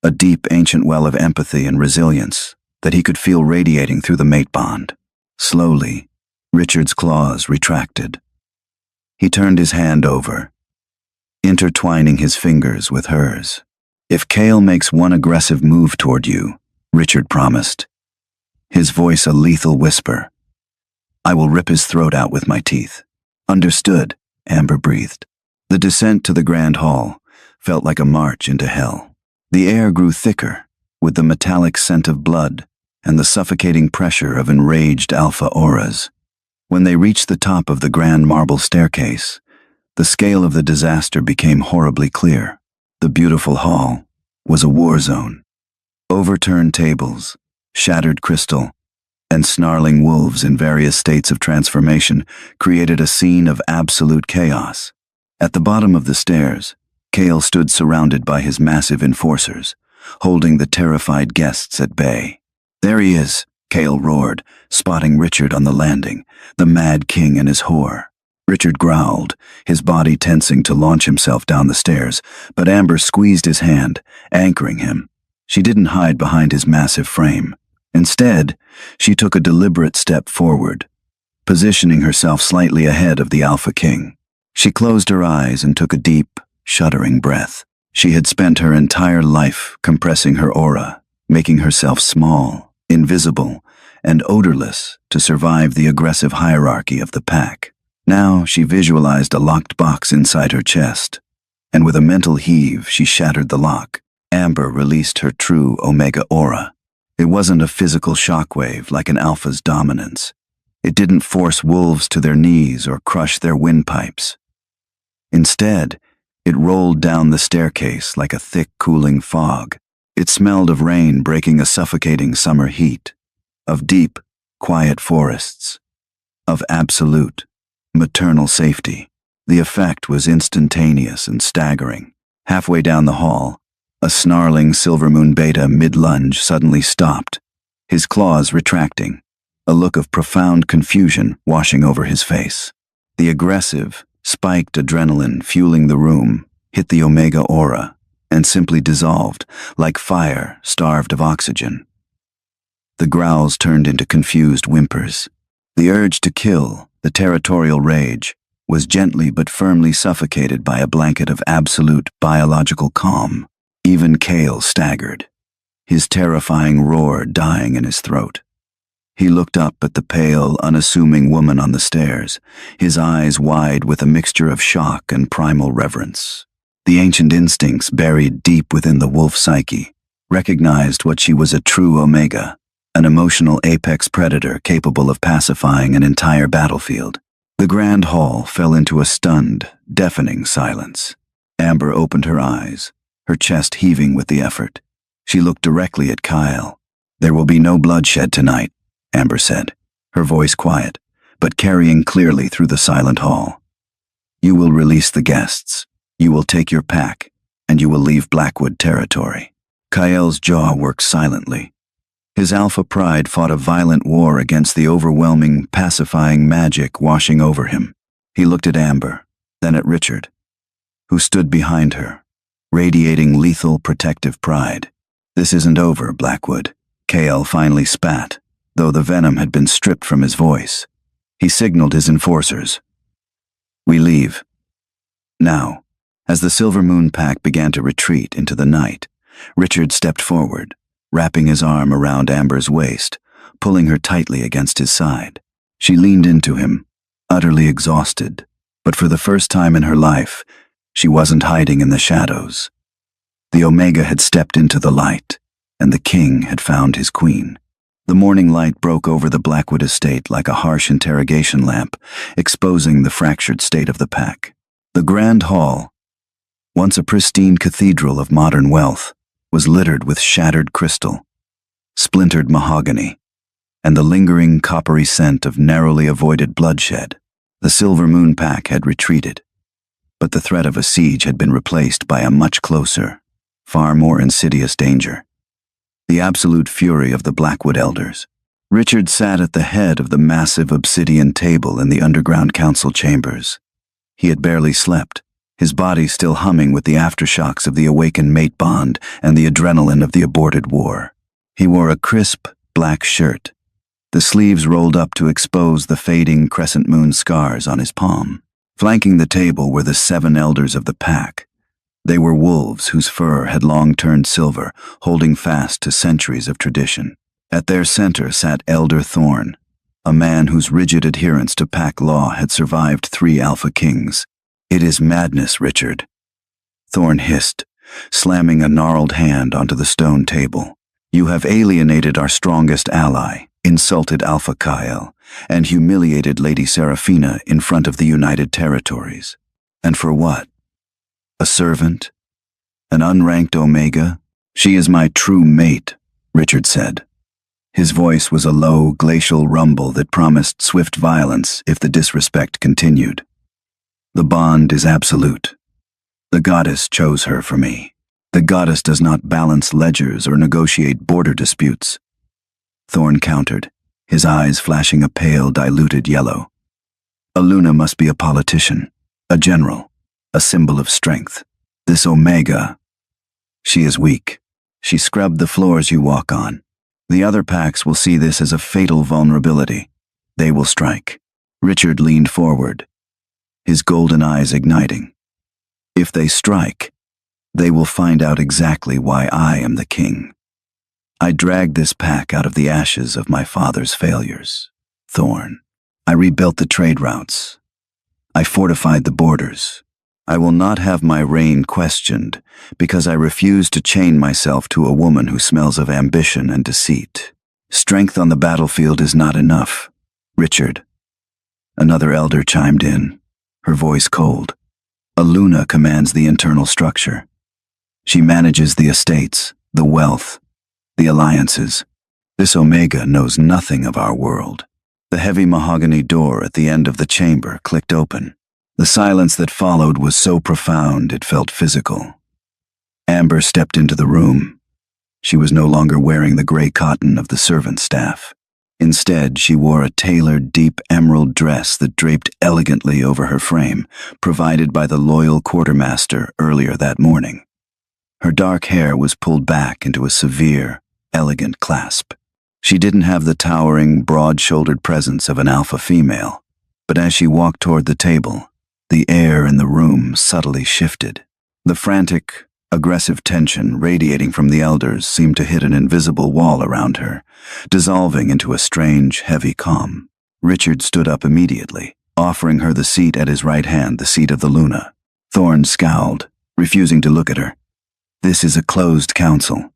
a deep, ancient well of empathy and resilience that he could feel radiating through the mate bond. Slowly, Richard's claws retracted. He turned his hand over, intertwining his fingers with hers. If Kale makes one aggressive move toward you, Richard promised, his voice a lethal whisper, I will rip his throat out with my teeth. Understood, Amber breathed. The descent to the Grand Hall felt like a march into hell. The air grew thicker, with the metallic scent of blood and the suffocating pressure of enraged alpha auras. When they reached the top of the grand marble staircase, the scale of the disaster became horribly clear. The beautiful hall was a war zone. Overturned tables, shattered crystal, and snarling wolves in various states of transformation created a scene of absolute chaos. At the bottom of the stairs, Kale stood surrounded by his massive enforcers, holding the terrified guests at bay. There he is, Kale roared, spotting Richard on the landing, the Mad King and his whore. Richard growled, his body tensing to launch himself down the stairs, but Amber squeezed his hand, anchoring him. She didn't hide behind his massive frame. Instead, she took a deliberate step forward, positioning herself slightly ahead of the Alpha King. She closed her eyes and took a deep, shuddering breath. She had spent her entire life compressing her aura, making herself small, invisible, and odorless to survive the aggressive hierarchy of the pack. Now she visualized a locked box inside her chest, and with a mental heave she shattered the lock. Amber released her true Omega aura. It wasn't a physical shockwave like an alpha's dominance. It didn't force wolves to their knees or crush their windpipes. Instead, it rolled down the staircase like a thick, cooling fog. It smelled of rain breaking a suffocating summer heat, of deep, quiet forests, of absolute, maternal safety. The effect was instantaneous and staggering. Halfway down the hall, a snarling Silvermoon Beta mid-lunge suddenly stopped, his claws retracting, a look of profound confusion washing over his face. The aggressive, spiked adrenaline fueling the room hit the Omega aura and simply dissolved, like fire starved of oxygen. The growls turned into confused whimpers. The urge to kill, the territorial rage, was gently but firmly suffocated by a blanket of absolute biological calm. Even Kale staggered, his terrifying roar dying in his throat. He looked up at the pale, unassuming woman on the stairs, his eyes wide with a mixture of shock and primal reverence. The ancient instincts buried deep within the wolf psyche recognized what she was: a true Omega, an emotional apex predator capable of pacifying an entire battlefield. The Grand Hall fell into a stunned, deafening silence. Amber opened her eyes, her chest heaving with the effort. She looked directly at Kyle. There will be no bloodshed tonight, Amber said, her voice quiet, but carrying clearly through the silent hall. You will release the guests, you will take your pack, and you will leave Blackwood territory. Kyle's jaw worked silently. His alpha pride fought a violent war against the overwhelming, pacifying magic washing over him. He looked at Amber, then at Richard, who stood behind her, radiating lethal protective pride. This isn't over, Blackwood, Kael finally spat, though the venom had been stripped from his voice. He signaled his enforcers. "We leave." Now, as the Silver Moon Pack began to retreat into the night, Richard stepped forward, wrapping his arm around Amber's waist, pulling her tightly against his side. She leaned into him, utterly exhausted, but for the first time in her life, she wasn't hiding in the shadows. The Omega had stepped into the light, and the king had found his queen. The morning light broke over the Blackwood estate like a harsh interrogation lamp, exposing the fractured state of the pack. The grand hall, once a pristine cathedral of modern wealth, was littered with shattered crystal, splintered mahogany, and the lingering coppery scent of narrowly avoided bloodshed. The Silver Moon Pack had retreated, but the threat of a siege had been replaced by a much closer, far more insidious danger: the absolute fury of the Blackwood Elders. Richard sat at the head of the massive obsidian table in the underground council chambers. He had barely slept, his body still humming with the aftershocks of the awakened mate bond and the adrenaline of the aborted war. He wore a crisp, black shirt, the sleeves rolled up to expose the fading crescent moon scars on his palm. Flanking the table were the 7 elders of the pack. They were wolves whose fur had long turned silver, holding fast to centuries of tradition. At their center sat Elder Thorn, a man whose rigid adherence to pack law had survived 3 Alpha Kings. "It is madness, Richard," Thorn hissed, slamming a gnarled hand onto the stone table. "You have alienated our strongest ally, insulted Alpha Kael, and humiliated Lady Seraphina in front of the United Territories. And for what? A servant? An unranked Omega? She is my true mate," Richard said. His voice was a low, glacial rumble that promised swift violence if the disrespect continued. "The bond is absolute. The goddess chose her for me. The goddess does not balance ledgers or negotiate border disputes." Thorn countered, his eyes flashing a pale, diluted yellow. "A Luna must be a politician, a general, a symbol of strength. This Omega, she is weak. She scrubbed the floors you walk on. The other packs will see this as a fatal vulnerability. They will strike." Richard leaned forward, his golden eyes igniting. "If they strike, they will find out exactly why I am the king. I dragged this pack out of the ashes of my father's failures, Thorn. I rebuilt the trade routes. I fortified the borders. I will not have my reign questioned because I refuse to chain myself to a woman who smells of ambition and deceit. Strength on the battlefield is not enough, Richard." Another elder chimed in, her voice cold. "A Luna commands the internal structure. She manages the estates, the wealth, the alliances. This Omega knows nothing of our world." The heavy mahogany door at the end of the chamber clicked open. The silence that followed was so profound it felt physical. Amber stepped into the room. She was no longer wearing the gray cotton of the servant staff. Instead, she wore a tailored, deep emerald dress that draped elegantly over her frame, provided by the loyal quartermaster earlier that morning. Her dark hair was pulled back into a severe, elegant clasp. She didn't have the towering, broad-shouldered presence of an alpha female, but as she walked toward the table, the air in the room subtly shifted. The frantic, aggressive tension radiating from the elders seemed to hit an invisible wall around her, dissolving into a strange, heavy calm. Richard stood up immediately, offering her the seat at his right hand, the seat of the Luna. Thorn scowled, refusing to look at her. "This is a closed council.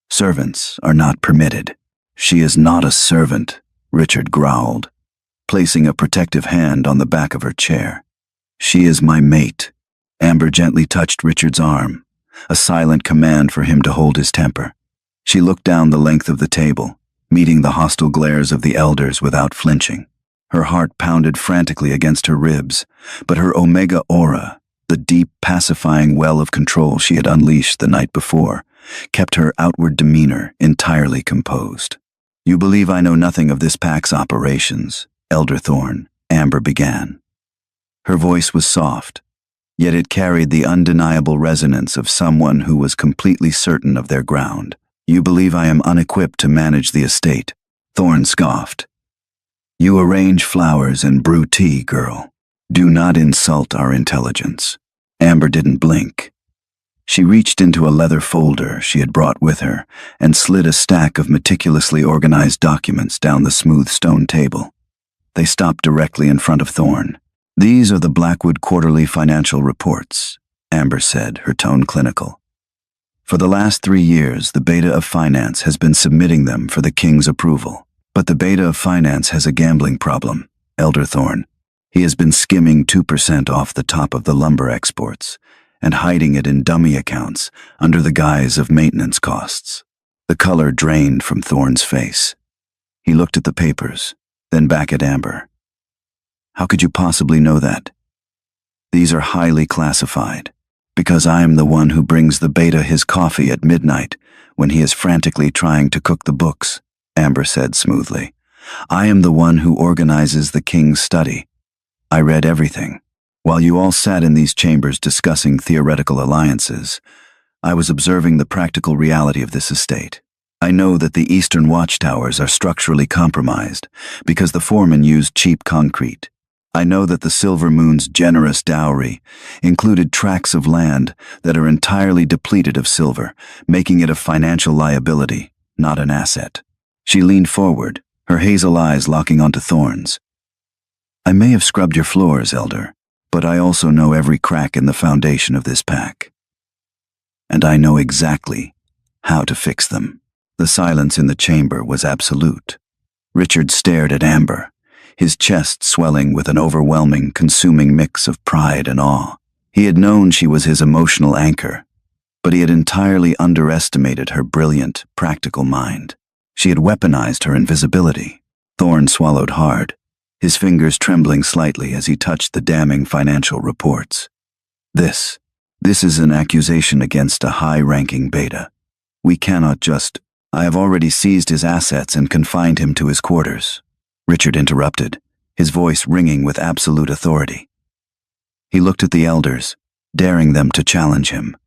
Servants are not permitted." "She is not a servant," Richard growled, placing a protective hand on the back of her chair. "She is my mate." Amber gently touched Richard's arm, a silent command for him to hold his temper. She looked down the length of the table, meeting the hostile glares of the elders without flinching. Her heart pounded frantically against her ribs, but her Omega aura, the deep, pacifying well of control she had unleashed the night before, kept her outward demeanor entirely composed. "You believe I know nothing of this pack's operations, Elder Thorn," Amber began. Her voice was soft, yet it carried the undeniable resonance of someone who was completely certain of their ground. You believe I am unequipped to manage the estate, Thorne scoffed. You arrange flowers and brew tea, girl. Do not insult our intelligence. Amber didn't blink. She reached into a leather folder she had brought with her and slid a stack of meticulously organized documents down the smooth stone table. They stopped directly in front of Thorne. These are the Blackwood Quarterly Financial Reports, Amber said, her tone clinical. For the last 3 years, the Beta of Finance has been submitting them for the King's approval. But the Beta of Finance has a gambling problem, Elder Thorne. He has been skimming 2% off the top of the lumber exports and hiding it in dummy accounts under the guise of maintenance costs. The color drained from Thorne's face. He looked at the papers, then back at Amber. How could you possibly know that? These are highly classified, because I am the one who brings the Beta his coffee at midnight when he is frantically trying to cook the books, Amber said smoothly. I am the one who organizes the King's study. I read everything. While you all sat in these chambers discussing theoretical alliances, I was observing the practical reality of this estate. I know that the eastern watchtowers are structurally compromised because the foreman used cheap concrete. I know that the Silver Moon's generous dowry included tracts of land that are entirely depleted of silver, making it a financial liability, not an asset. She leaned forward, her hazel eyes locking onto Thorne's. I may have scrubbed your floors, Elder, but I also know every crack in the foundation of this pack. And I know exactly how to fix them. The silence in the chamber was absolute. Richard stared at Amber, his chest swelling with an overwhelming, consuming mix of pride and awe. He had known she was his emotional anchor, but he had entirely underestimated her brilliant, practical mind. She had weaponized her invisibility. Thorne swallowed hard, his fingers trembling slightly as he touched the damning financial reports. This is an accusation against a high-ranking Beta. We cannot just... I have already seized his assets and confined him to his quarters. Richard interrupted, his voice ringing with absolute authority. He looked at the elders, daring them to challenge him.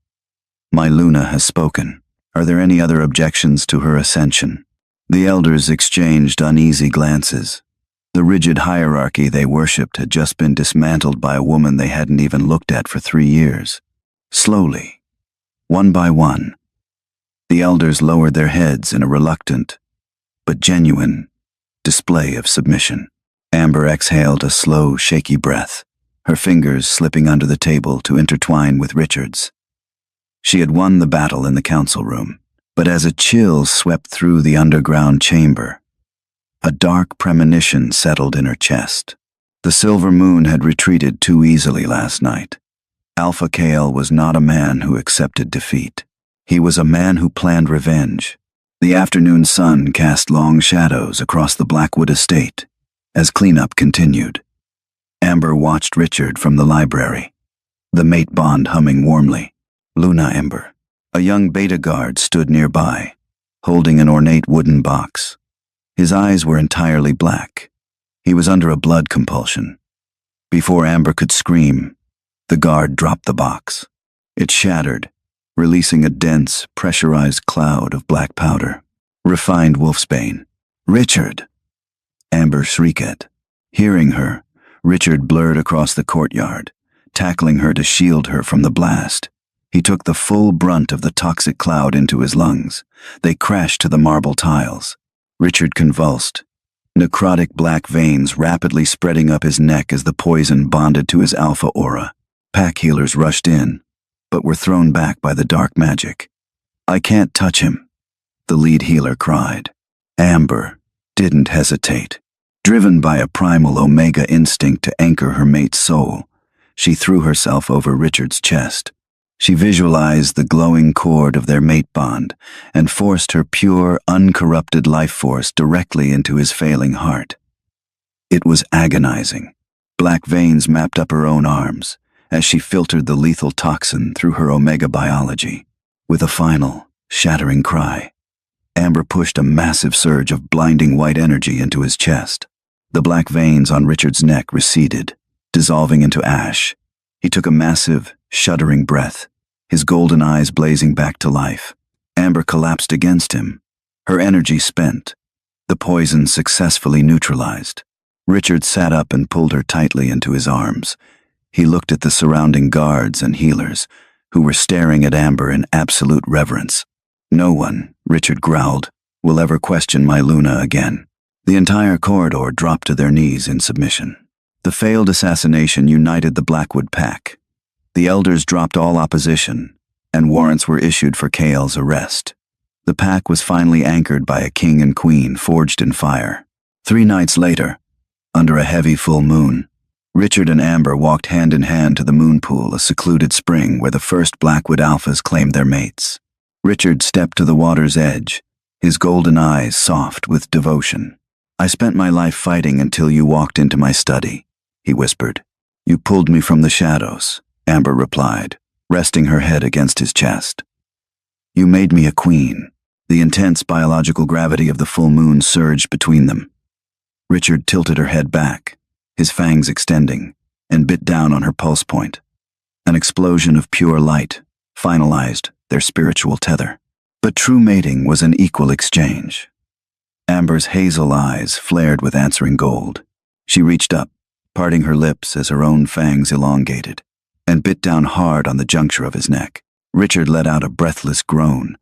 My Luna has spoken. Are there any other objections to her ascension? The elders exchanged uneasy glances. The rigid hierarchy they worshipped had just been dismantled by a woman they hadn't even looked at for 3 years. Slowly, one by one, the elders lowered their heads in a reluctant, but genuine, display of submission. Amber exhaled a slow, shaky breath, her fingers slipping under the table to intertwine with Richard's. She had won the battle in the council room, but as a chill swept through the underground chamber, a dark premonition settled in her chest. The Silver Moon had retreated too easily last night. Alpha Kale was not a man who accepted defeat. He was a man who planned revenge. The afternoon sun cast long shadows across the Blackwood estate as cleanup continued. Amber watched Richard from the library, the mate bond humming warmly. Luna Amber. A young Beta guard stood nearby, holding an ornate wooden box. His eyes were entirely black. He was under a blood compulsion. Before Amber could scream, the guard dropped the box. It shattered, releasing a dense, pressurized cloud of black powder. Refined wolfsbane. Richard! Amber shrieked. Hearing her, Richard blurred across the courtyard, tackling her to shield her from the blast. He took the full brunt of the toxic cloud into his lungs. They crashed to the marble tiles. Richard convulsed, necrotic black veins rapidly spreading up his neck as the poison bonded to his alpha aura. Pack healers rushed in, but were thrown back by the dark magic. I can't touch him, the lead healer cried. Amber didn't hesitate. Driven by a primal Omega instinct to anchor her mate's soul, she threw herself over Richard's chest. She visualized the glowing cord of their mate bond and forced her pure, uncorrupted life force directly into his failing heart. It was agonizing. Black veins mapped up her own arms as she filtered the lethal toxin through her Omega biology. With a final, shattering cry, Amber pushed a massive surge of blinding white energy into his chest. The black veins on Richard's neck receded, dissolving into ash. He took a massive, shuddering breath, his golden eyes blazing back to life. Amber collapsed against him, her energy spent, the poison successfully neutralized. Richard sat up and pulled her tightly into his arms. He looked at the surrounding guards and healers, who were staring at Amber in absolute reverence. "No one," Richard growled, "will ever question my Luna again." The entire corridor dropped to their knees in submission. The failed assassination united the Blackwood Pack. The elders dropped all opposition, and warrants were issued for Kael's arrest. The pack was finally anchored by a king and queen forged in fire. 3 nights later, under a heavy full moon, Richard and Amber walked hand in hand to the moon pool, a secluded spring where the first Blackwood alphas claimed their mates. Richard stepped to the water's edge, his golden eyes soft with devotion. "I spent my life fighting until you walked into my study," he whispered. "You pulled me from the shadows," Amber replied, resting her head against his chest. "You made me a queen." The intense biological gravity of the full moon surged between them. Richard tilted her head back, his fangs extending, and bit down on her pulse point. An explosion of pure light finalized their spiritual tether. But true mating was an equal exchange. Amber's hazel eyes flared with answering gold. She reached up, parting her lips as her own fangs elongated, and bit down hard on the juncture of his neck. Richard let out a breathless groan,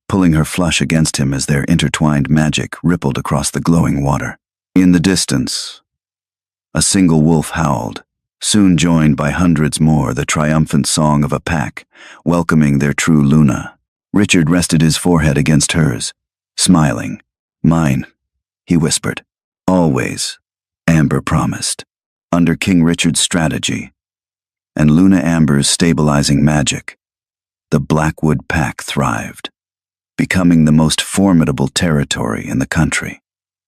pulling her flush against him as their intertwined magic rippled across the glowing water. In the distance, a single wolf howled, soon joined by hundreds more, the triumphant song of a pack, welcoming their true Luna. Richard rested his forehead against hers, smiling. "Mine," he whispered. "Always," Amber promised. Under King Richard's strategy, and Luna Amber's stabilizing magic, the Blackwood Pack thrived, becoming the most formidable territory in the country.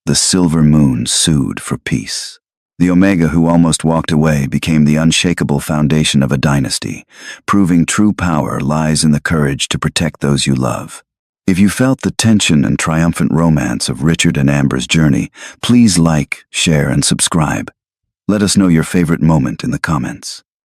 The Silver Moon sued for peace. The Omega, who almost walked away, became the unshakable foundation of a dynasty, proving true power lies in the courage to protect those you love. If you felt the tension and triumphant romance of Richard and Amber's journey, please like, share, and subscribe. Let us know your favorite moment in the comments.